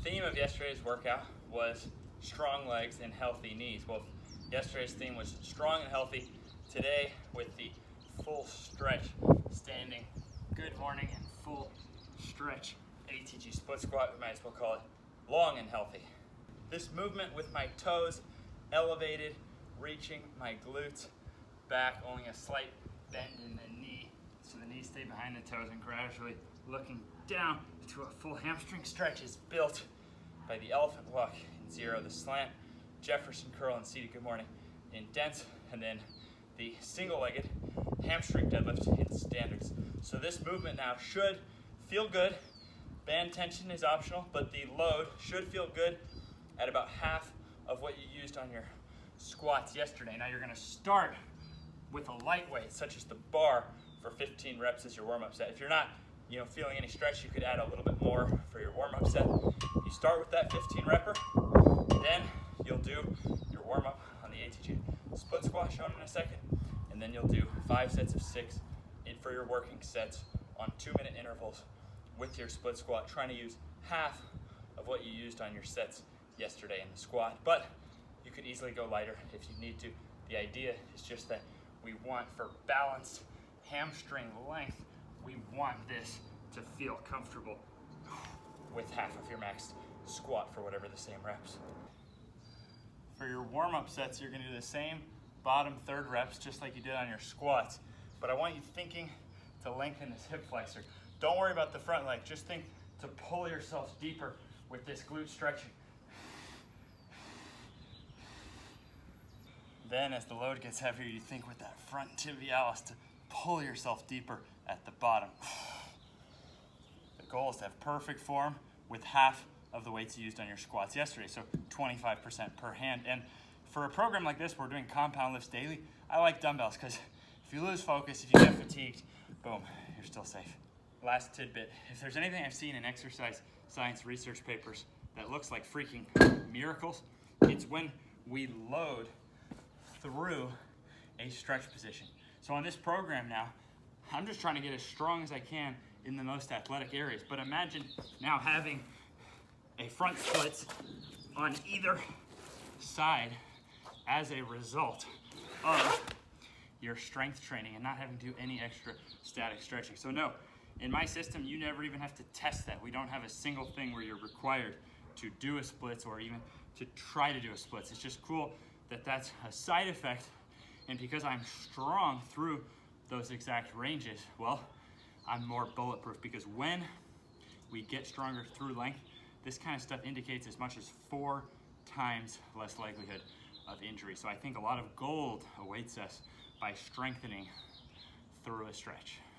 theme of yesterday's workout was strong legs and healthy knees. Well, yesterday's theme was strong and healthy. Today, with the full stretch standing good morning and full stretch ATG split squat, we might as well call it long and healthy. This movement with my toes elevated, reaching my glutes back, only a slight bend in the knee, so the knees stay behind the toes, and gradually looking down to a full hamstring stretch is built by the elephant walk in zero, the slant, Jefferson curl, and seated good morning in dense, and then the single-legged hamstring deadlift in standards. So this movement now should feel good. Band tension is optional, but the load should feel good at about half of what you used on your squats yesterday. Now you're gonna start with a lightweight, such as the bar, for 15 reps as your warm-up set. If you're not feeling any stretch, you could add a little bit more for your warm-up set. You start with that 15 repper, then you'll do your warm-up on the ATG split squat shown in a second, and then you'll do 5 sets of 6 for your working sets on 2-minute intervals with your split squat, trying to use half of what you used on your sets yesterday in the squat. But you could easily go lighter if you need to. The idea is just that we want, for balanced hamstring length, we want this to feel comfortable with half of your max squat for whatever the same reps. For your warm-up sets, you're gonna do the same bottom third reps just like you did on your squats, but I want you thinking to lengthen this hip flexor. Don't worry about the front leg, just think to pull yourself deeper with this glute stretching. Then as the load gets heavier, you think with that front tibialis to pull yourself deeper at the bottom. The goal is to have perfect form with half of the weights you used on your squats yesterday, so 25% per hand. And for a program like this, we're doing compound lifts daily, I like dumbbells, because if you lose focus, if you get fatigued, boom, you're still safe. Last tidbit, if there's anything I've seen in exercise science research papers that looks like freaking miracles, it's when we load through a stretch position. So on this program now, I'm just trying to get as strong as I can in the most athletic areas. But imagine now having a front split on either side as a result of your strength training and not having to do any extra static stretching. So no, in my system, you never even have to test that. We don't have a single thing where you're required to do a splits or even to try to do a splits. It's just cool that that's a side effect, and because I'm strong through those exact ranges, well, I'm more bulletproof, because when we get stronger through length, this kind of stuff indicates as much as 4 times less likelihood of injury. So I think a lot of gold awaits us by strengthening through a stretch.